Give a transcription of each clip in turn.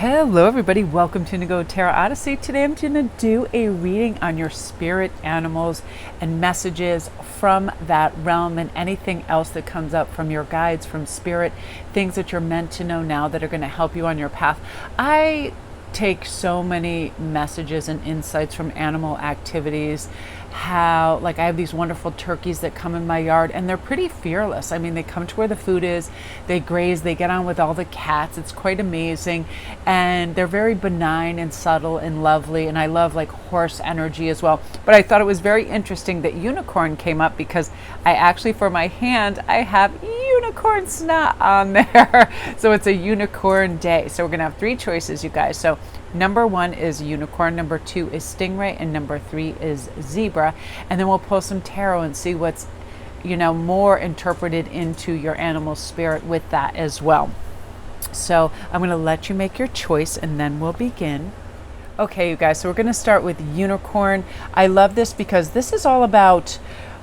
Hello everybody, welcome to Instantgo Tarot Odyssey. Today I'm going to do a reading on your spirit animals and messages from that realm and anything else that comes up from your guides, from spirit, things that you're meant to know now that are going to help you on your path. I take so many messages and insights from animal activities. How, like, I have these wonderful turkeys that come in my yard and they're pretty fearless. I mean, they come to where the food is, they graze, they get on with all the cats. It's quite amazing. And they're very benign and subtle and lovely. And I love like horse energy as well. But I thought it was very interesting that unicorn came up because I actually, for my hand, I have unicorn snot on there. So it's a unicorn day. So we're going to have three choices, you guys. So number 1 is unicorn, number 2 is stingray, and number 3 is zebra. And then we'll pull some tarot and see what's, more interpreted into your animal spirit with that as well. So I'm going to let you make your choice and then we'll begin. Okay, you guys, so we're going to start with unicorn. I love this because this is all about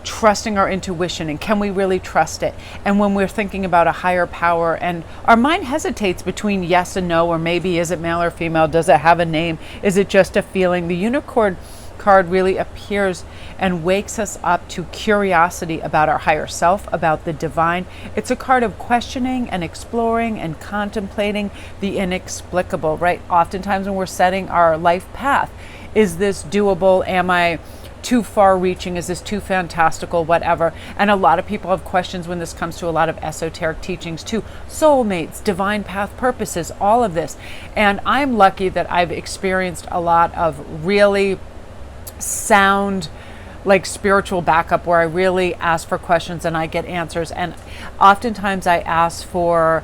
trusting our intuition and can we really trust it? And when we're thinking about a higher power and our mind hesitates between yes and no, or maybe is it male or female? Does it have a name? Is it just a feeling? The unicorn card really appears and wakes us up to curiosity about our higher self, about the divine. It's a card of questioning and exploring and contemplating the inexplicable, right? Oftentimes when we're setting our life path, is this doable? Am I too far reaching? Is this too fantastical? Whatever. And a lot of people have questions when this comes to a lot of esoteric teachings too. Soulmates, divine path purposes, all of this. And I'm lucky that I've experienced a lot of really sound, like spiritual backup where I really ask for questions and I get answers. And oftentimes I ask for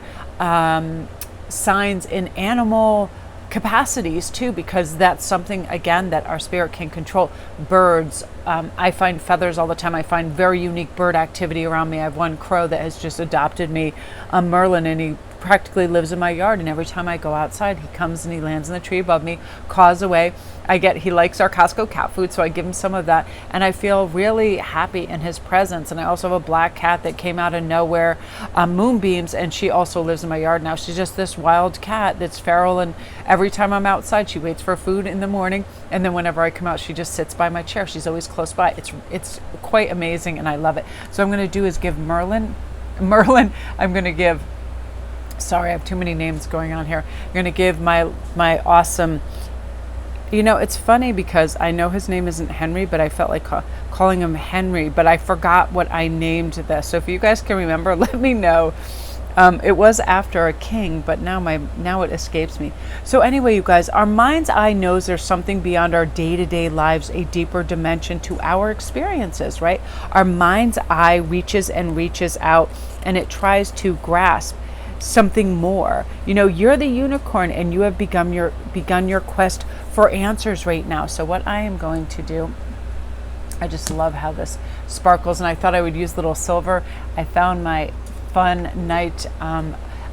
signs in animal capacities too, because that's something again that our spirit can control. Birds, I find feathers all the time. I find very unique bird activity around me. I have one crow that has just adopted me, Merlin, and he practically lives in my yard, and every time I go outside he comes and he lands in the tree above me, caws away. He likes our Costco cat food, so I give him some of that and I feel really happy in his presence. And I also have a black cat that came out of nowhere, Moonbeams, and she also lives in my yard now. She's just this wild cat that's feral, and every time I'm outside she waits for food in the morning, and then whenever I come out she just sits by my chair. She's always close by. It's quite amazing and I love it. So I'm going to do is give Merlin, I'm going to give, sorry, I have too many names going on here. I'm going to give my awesome, it's funny because I know his name isn't Henry, but I felt like calling him Henry, but I forgot what I named this. So if you guys can remember, let me know. It was after a king, but now it escapes me. So anyway, you guys, our mind's eye knows there's something beyond our day-to-day lives, a deeper dimension to our experiences, right? Our mind's eye reaches and reaches out and it tries to grasp something more. You're the unicorn and you have begun your quest for answers right now. So what I am going to do, I just love how this sparkles, and I thought I would use little silver. I found my fun night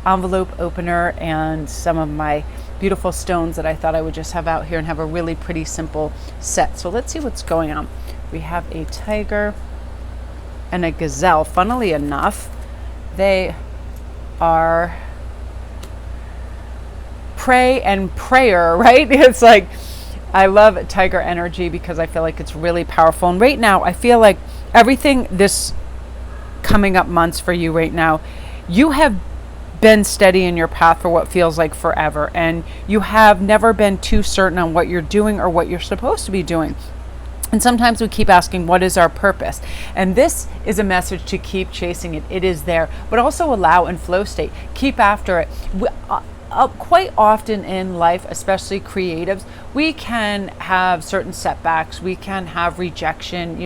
envelope opener and some of my beautiful stones that I thought I would just have out here and have a really pretty simple set. So let's see what's going on. We have a tiger and a gazelle. Funnily enough, they are prey and prayer, right? It's like, I love tiger energy because I feel like it's really powerful. And right now I feel like everything this coming up months for you right now, you have been steady in your path for what feels like forever, and you have never been too certain on what you're doing or what you're supposed to be doing. And sometimes we keep asking, what is our purpose? And this is a message to keep chasing it. It is there, but also allow and flow state. Keep after it. Quite often in life, especially creatives, we can have certain setbacks. We can have rejection.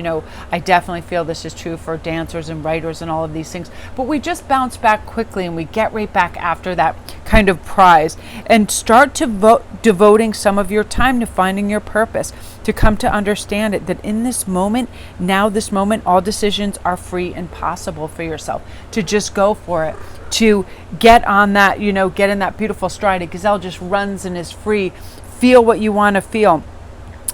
I definitely feel this is true for dancers and writers and all of these things. But we just bounce back quickly and we get right back after that kind of prize and start to devoting some of your time to finding your purpose, to come to understand it, that in this moment, all decisions are free and possible for yourself, to just go for it, to get on that, get in that beautiful stride. A gazelle just runs and is free. Feel what you want to feel.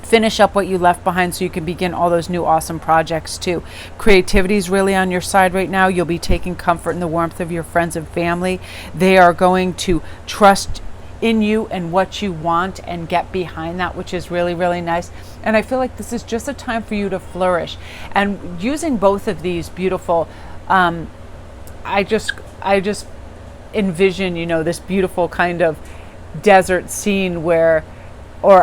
finish up what you left behind so you can begin all those new awesome projects too. Creativity is really on your side right now. You'll be taking comfort in the warmth of your friends and family. They are going to trust in you and what you want and get behind that, which is really, really nice. And I feel like this is just a time for you to flourish. And using both of these beautiful, I just envision, this beautiful kind of desert scene or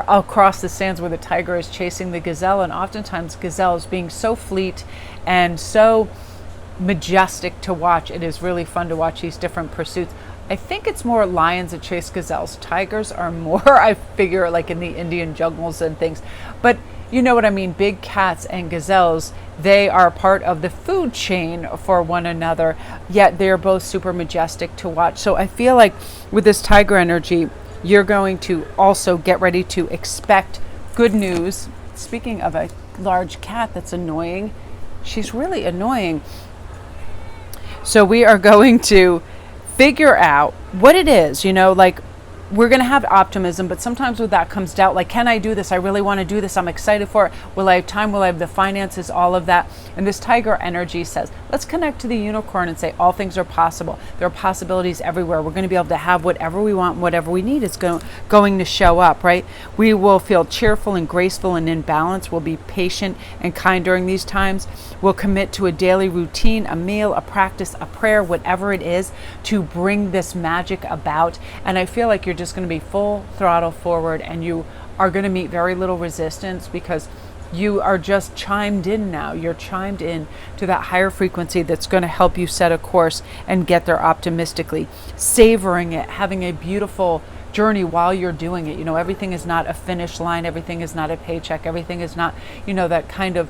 across the sands where the tiger is chasing the gazelle. And oftentimes gazelles being so fleet and so majestic to watch, it is really fun to watch these different pursuits. I think it's more lions that chase gazelles. Tigers are more, I figure, like in the Indian jungles and things. But you know what I mean? Big cats and gazelles, they are part of the food chain for one another, yet they're both super majestic to watch. So I feel like with this tiger energy, you're going to also get ready to expect good news. Speaking of a large cat that's annoying, she's really annoying. So we are going to figure out what it is, like we're going to have optimism, but sometimes with that comes doubt, like, can I do this? I really want to do this. I'm excited for it. Will I have time? Will I have the finances? All of that. And this tiger energy says, let's connect to the unicorn and say all things are possible. There are possibilities everywhere. We're going to be able to have whatever we want, whatever we need is going to show up, right? We will feel cheerful and graceful and in balance. We'll be patient and kind during these times. We'll commit to a daily routine, a meal, a practice, a prayer, whatever it is to bring this magic about. And I feel like you're just going to be full throttle forward, and you are going to meet very little resistance because you are just chimed in now. You're chimed in to that higher frequency that's going to help you set a course and get there optimistically, savoring it, having a beautiful journey while you're doing it. Everything is not a finish line. Everything is not a paycheck. Everything is not, that kind of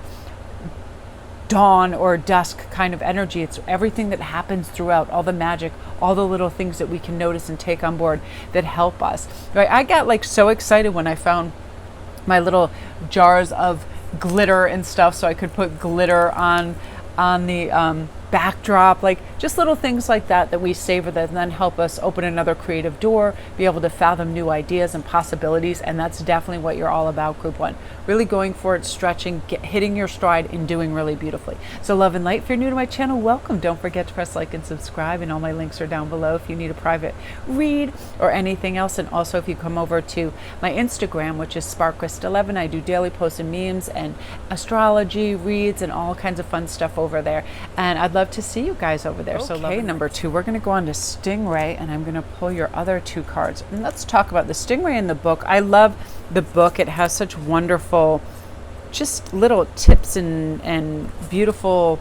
dawn or dusk kind of energy. It's everything that happens throughout, all the magic, all the little things that we can notice and take on board that help us, right? I got so excited when I found my little jars of glitter and stuff, so I could put glitter on the backdrop, just little things like that we savor that then help us open another creative door, be able to fathom new ideas and possibilities. And that's definitely what you're all about, group one. Really going for it, stretching, hitting your stride and doing really beautifully. So love and light. If you're new to my channel, welcome. Don't forget to press like and subscribe, and all my links are down below if you need a private read or anything else. And also if you come over to my Instagram, which is SparkChrist11, I do daily posts and memes and astrology reads and all kinds of fun stuff over there. And I'd love to see you guys over there. Okay, so number 2, we're going to go on to Stingray, and I'm going to pull your other 2 cards. And let's talk about the Stingray in the book. I love the book. It has such wonderful, just little tips and beautiful,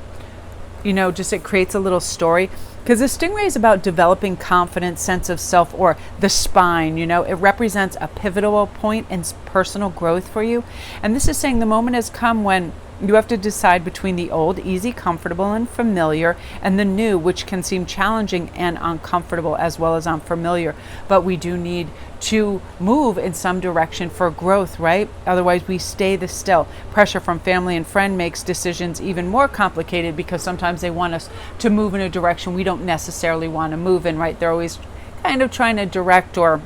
just it creates a little story. Because the Stingray is about developing confidence, sense of self, or the spine. It represents a pivotal point in personal growth for you. And this is saying the moment has come when you have to decide between the old, easy, comfortable, and familiar, and the new, which can seem challenging and uncomfortable as well as unfamiliar. But we do need to move in some direction for growth, right? Otherwise, we stay the still. Pressure from family and friend makes decisions even more complicated because sometimes they want us to move in a direction we don't necessarily want to move in, right? They're always kind of trying to direct or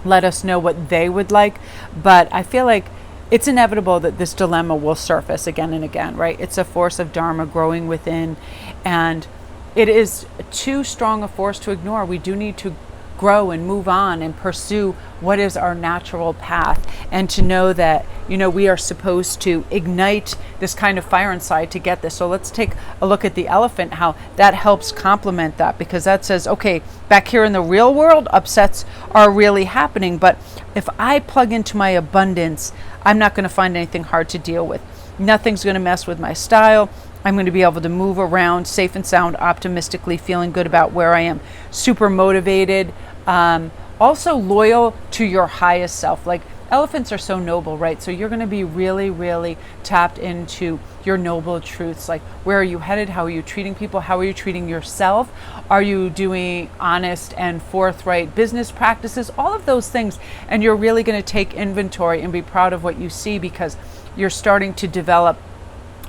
let us know what they would like. But I feel like it's inevitable that this dilemma will surface again and again, right? It's a force of Dharma growing within, and it is too strong a force to ignore. We do need to grow and move on and pursue what is our natural path, and to know that, we are supposed to ignite this kind of fire inside to get this. So let's take a look at the elephant, how that helps complement that, because that says, okay, back here in the real world, upsets are really happening, but if I plug into my abundance, I'm not going to find anything hard to deal with. Nothing's going to mess with my style. I'm going to be able to move around safe and sound, optimistically, feeling good about where I am, super motivated, also loyal to your highest self. Like, elephants are so noble, right? So you're going to be really, really tapped into your noble truths. Like, where are you headed? How are you treating people? How are you treating yourself? Are you doing honest and forthright business practices? All of those things. And you're really going to take inventory and be proud of what you see, because you're starting to develop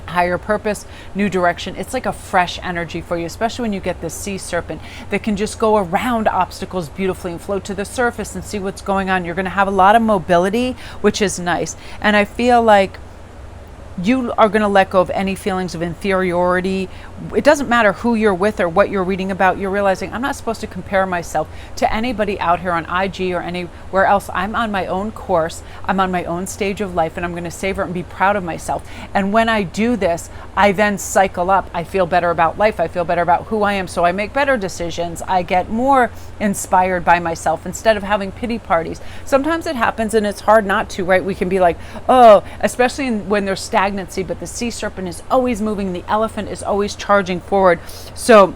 higher purpose, new direction. It's like a fresh energy for you, especially when you get this sea serpent that can just go around obstacles beautifully and float to the surface and see what's going on. You're going to have a lot of mobility, which is nice. And I feel like you are going to let go of any feelings of inferiority it doesn't matter who you're with or what you're reading about, you're realizing I'm not supposed to compare myself to anybody out here on IG or anywhere else. I'm on my own course, I'm on my own stage of life, and I'm going to savor it and be proud of myself. And when I do this, I then cycle up. I feel better about life, I feel better about who I am, so I make better decisions. I get more inspired by myself instead of having pity parties. Sometimes it happens and it's hard not to, right? We can be like, oh, especially when there's stagnancy, but the sea serpent is always moving, the elephant is always charging forward. So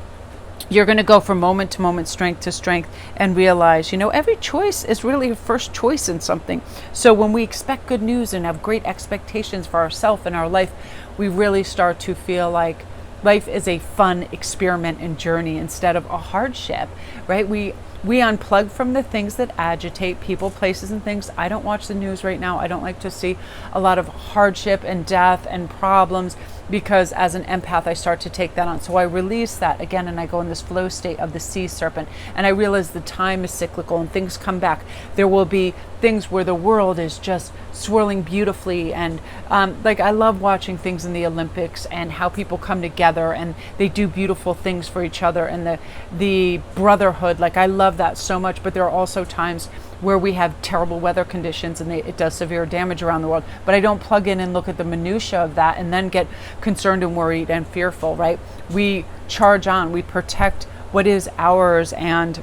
you're going to go from moment to moment, strength to strength, and realize, every choice is really a first choice in something. So when we expect good news and have great expectations for ourselves and our life, we really start to feel like life is a fun experiment and journey instead of a hardship, right? We unplug from the things that agitate people, places, and things. I don't watch the news right now. I don't like to see a lot of hardship and death and problems, because as an empath, I start to take that on. So I release that again, and I go in this flow state of the sea serpent, and I realize the time is cyclical and things come back. There will be things where the world is just swirling beautifully, and like I love watching things in the Olympics and how people come together and they do beautiful things for each other, and the brotherhood. Like I love that so much. But there are also times where we have terrible weather conditions and it does severe damage around the world. But I don't plug in and look at the minutia of that and then get concerned and worried and fearful, right? We charge on, we protect what is ours, and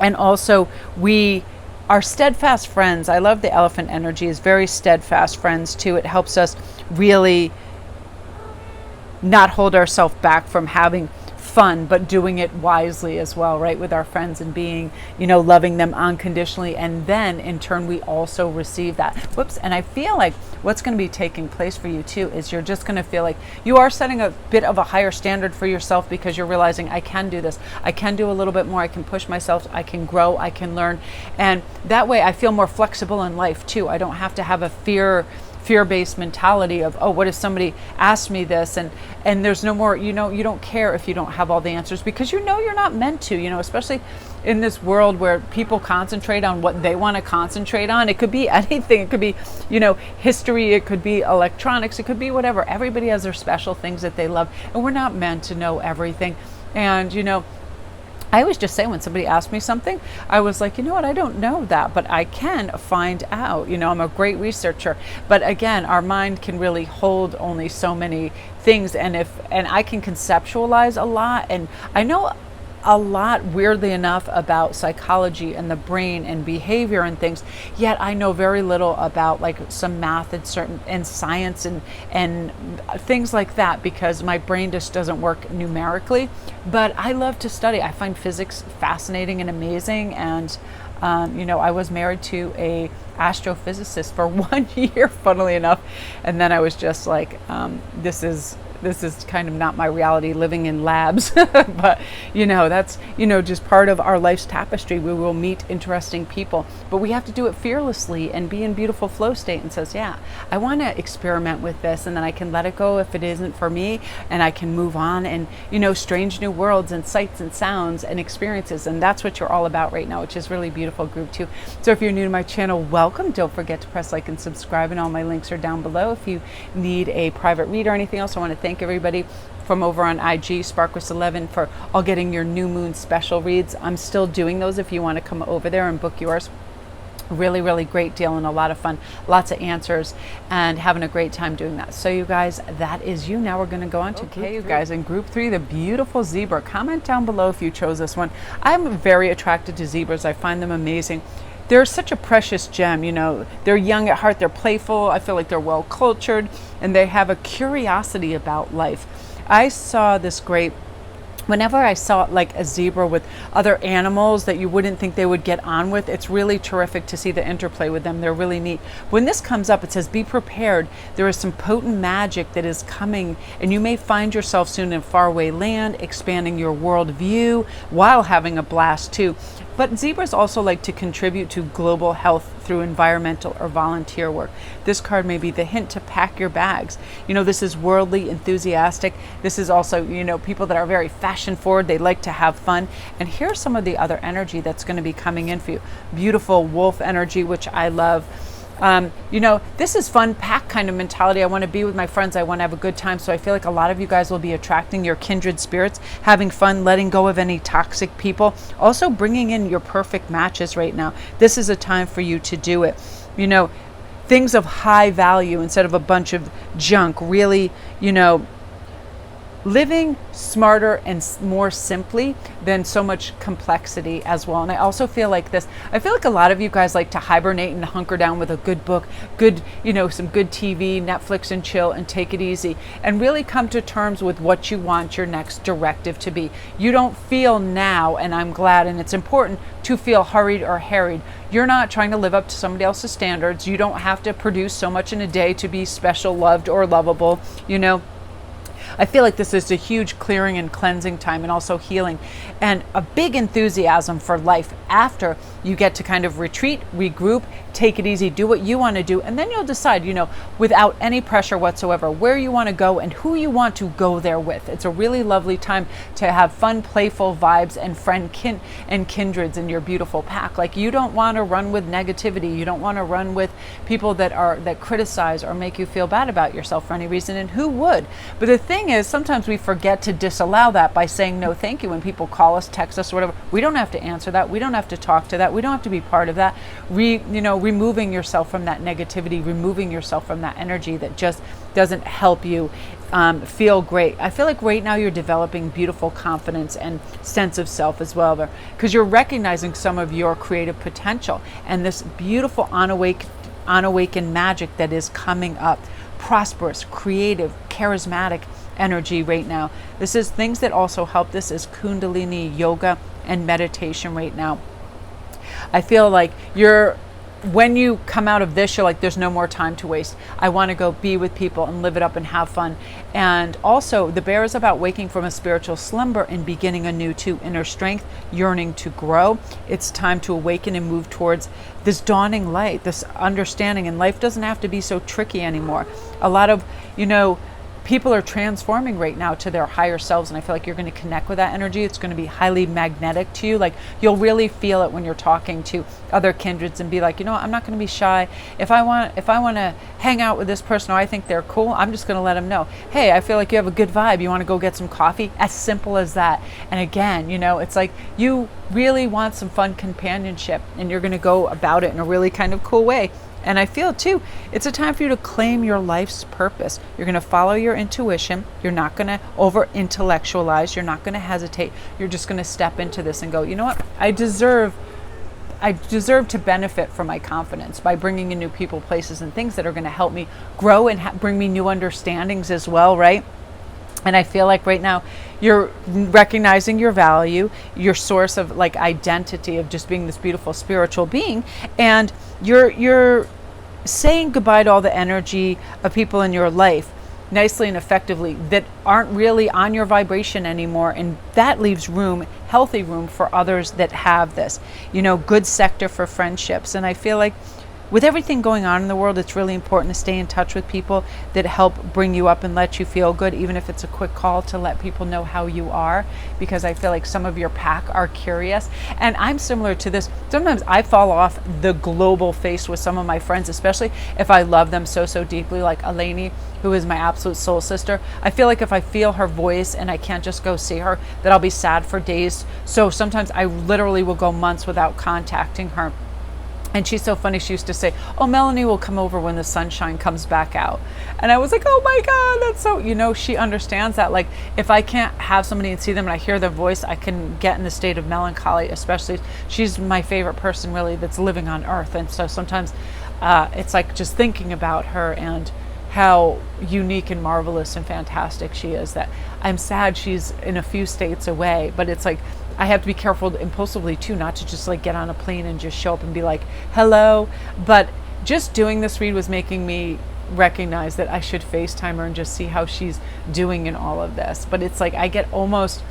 also we are steadfast friends. I love the elephant energy, is very steadfast friends too. It helps us really not hold ourselves back from having fun, but doing it wisely as well, right, with our friends, and being, loving them unconditionally. And then in turn, we also receive that. And I feel like what's going to be taking place for you too is you're just going to feel like you are setting a bit of a higher standard for yourself, because you're realizing, I can do this, I can do a little bit more, I can push myself, I can grow, I can learn. And that way I feel more flexible in life too. I don't have to have a fear-based mentality of, oh, what if somebody asked me this, and there's no more, you don't care if you don't have all the answers, because you're not meant to, especially in this world where people concentrate on what they want to concentrate on. It could be anything. It could be, history, it could be electronics, it could be whatever. Everybody has their special things that they love, and we're not meant to know everything. And I always just say, when somebody asks me something, I was like, what, I don't know that, but I can find out. I'm a great researcher. But again, our mind can really hold only so many things, and I can conceptualize a lot, and I know a lot, weirdly enough, about psychology and the brain and behavior and things, yet I know very little about like some math and science and things like that, because my brain just doesn't work numerically. But I love to study. I find physics fascinating and amazing, and I was married to a astrophysicist for 1 year, funnily enough, and then I was just like, this is kind of not my reality, living in labs. But that's just part of our life's tapestry. We will meet interesting people, but we have to do it fearlessly and be in beautiful flow state, and says, yeah, I want to experiment with this, and then I can let it go if it isn't for me, and I can move on, and strange new worlds and sights and sounds and experiences. And that's what you're all about right now, which is really beautiful group too. So if you're new to my channel, welcome. Don't forget to press like and subscribe, and all my links are down below. If you need a private read or anything else, I want to thank everybody from over on IG, Sparkles11, for all getting your new moon special reads. I'm still doing those if you want to come over there and book yours. Really, really great deal, and a lot of fun, lots of answers, and having a great time doing that. So you guys, that is you. Now we're going to go on to you guys, in group 3, the beautiful zebra. Comment down below if you chose this one. I'm very attracted to zebras. I find them amazing. They're such a precious gem. They're young at heart, they're playful, I feel like they're well cultured, and they have a curiosity about life. I saw this great, whenever I saw like a zebra with other animals that you wouldn't think they would get on with, it's really terrific to see the interplay with them. They're really neat. When this comes up, it says, be prepared. There is some potent magic that is coming, and you may find yourself soon in faraway land, expanding your world view while having a blast too. But zebras also like to contribute to global health through environmental or volunteer work. This card may be the hint to pack your bags. This is worldly, enthusiastic. This is also, people that are very fashion forward. They like to have fun. And here's some of the other energy that's going to be coming in for you. Beautiful wolf energy, which I love. This is fun pack kind of mentality. I want to be with my friends. I want to have a good time. So I feel like a lot of you guys will be attracting your kindred spirits, having fun, letting go of any toxic people, also bringing in your perfect matches right now. This is a time for you to do it. Things of high value instead of a bunch of junk, really, living smarter and more simply than so much complexity as well. And I also feel like I feel like a lot of you guys like to hibernate and hunker down with a good book, some good TV, Netflix and chill and take it easy and really come to terms with what you want your next directive to be. You don't feel now, and I'm glad, and it's important to feel hurried or harried. You're not trying to live up to somebody else's standards. You don't have to produce so much in a day to be special, loved, or lovable, I feel like this is a huge clearing and cleansing time, and also healing, and a big enthusiasm for life after you get to kind of retreat, regroup, take it easy, do what you want to do, and then you'll decide, without any pressure whatsoever, where you want to go and who you want to go there with. It's a really lovely time to have fun, playful vibes and kindreds in your beautiful pack. Like, you don't want to run with negativity. You don't want to run with people that criticize or make you feel bad about yourself for any reason, and who would? But the thing is, sometimes we forget to disallow that by saying no thank you when people call us, text us, or whatever. We don't have to answer that. We don't have to talk to that. We don't have to be part of that. Removing yourself from that negativity, removing yourself from that energy that just doesn't help you feel great. I feel like right now you're developing beautiful confidence and sense of self as well, because you're recognizing some of your creative potential and this beautiful unawakened magic that is coming up. Prosperous, creative, charismatic energy right now. This is things that also help. This is Kundalini yoga and meditation right now. I feel like when you come out of this, you're like, there's no more time to waste. I want to go be with people and live it up and have fun. And also, the bear is about waking from a spiritual slumber and beginning anew too. Inner strength, yearning to grow. It's time to awaken and move towards this dawning light, this understanding. And life doesn't have to be so tricky anymore. A lot of, people are transforming right now to their higher selves, and I feel like you're going to connect with that energy. It's going to be highly magnetic to you. Like, you'll really feel it when you're talking to other kindreds and be like, I'm not going to be shy. If I want to hang out with this person, or I think they're cool, I'm just going to let them know, hey, I feel like you have a good vibe. You want to go get some coffee? As simple as that. And again, it's like you really want some fun companionship, and you're going to go about it in a really kind of cool way. And I feel too, it's a time for you to claim your life's purpose. You're going to follow your intuition. You're not going to over intellectualize. You're not going to hesitate. You're just going to step into this and go, you know what? I deserve to benefit from my confidence by bringing in new people, places, and things that are going to help me grow and bring me new understandings as well, right? And I feel like right now you're recognizing your value, your source of like identity of just being this beautiful spiritual being, and you're saying goodbye to all the energy of people in your life nicely and effectively that aren't really on your vibration anymore, and that leaves healthy room for others that have this, good sector for friendships. And I feel like with everything going on in the world, it's really important to stay in touch with people that help bring you up and let you feel good, even if it's a quick call to let people know how you are, because I feel like some of your pack are curious. And I'm similar to this. Sometimes I fall off the global face with some of my friends, especially if I love them so deeply, like Eleni, who is my absolute soul sister. I feel like if I feel her voice and I can't just go see her, that I'll be sad for days. So sometimes I literally will go months without contacting her. And she's so funny. She used to say, oh, Melanie will come over when the sunshine comes back out. And I was like, oh my God, that's so, she understands that. Like, if I can't have somebody and see them and I hear their voice, I can get in the state of melancholy, especially. She's my favorite person really that's living on earth. And so sometimes it's like just thinking about her and how unique and marvelous and fantastic she is, that I'm sad she's in a few states away, but it's like, I have to be careful impulsively too, not to just like get on a plane and just show up and be like, hello. But just doing this read was making me recognize that I should FaceTime her and just see how she's doing in all of this. But it's like, I get almost,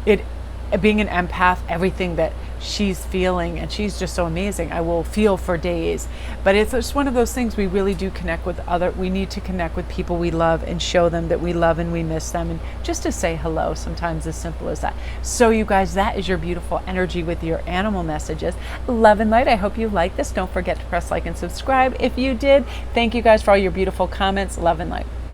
being an empath, everything that she's feeling, and she's just so amazing. I will feel for days. But it's just one of those things, we really do connect with we need to connect with people we love and show them that we love and we miss them, and just to say hello, sometimes as simple as that. So you guys, that is your beautiful energy with your animal messages. Love and light. I hope you like this. Don't forget to press like and subscribe if you did. Thank you guys for all your beautiful comments. Love and light.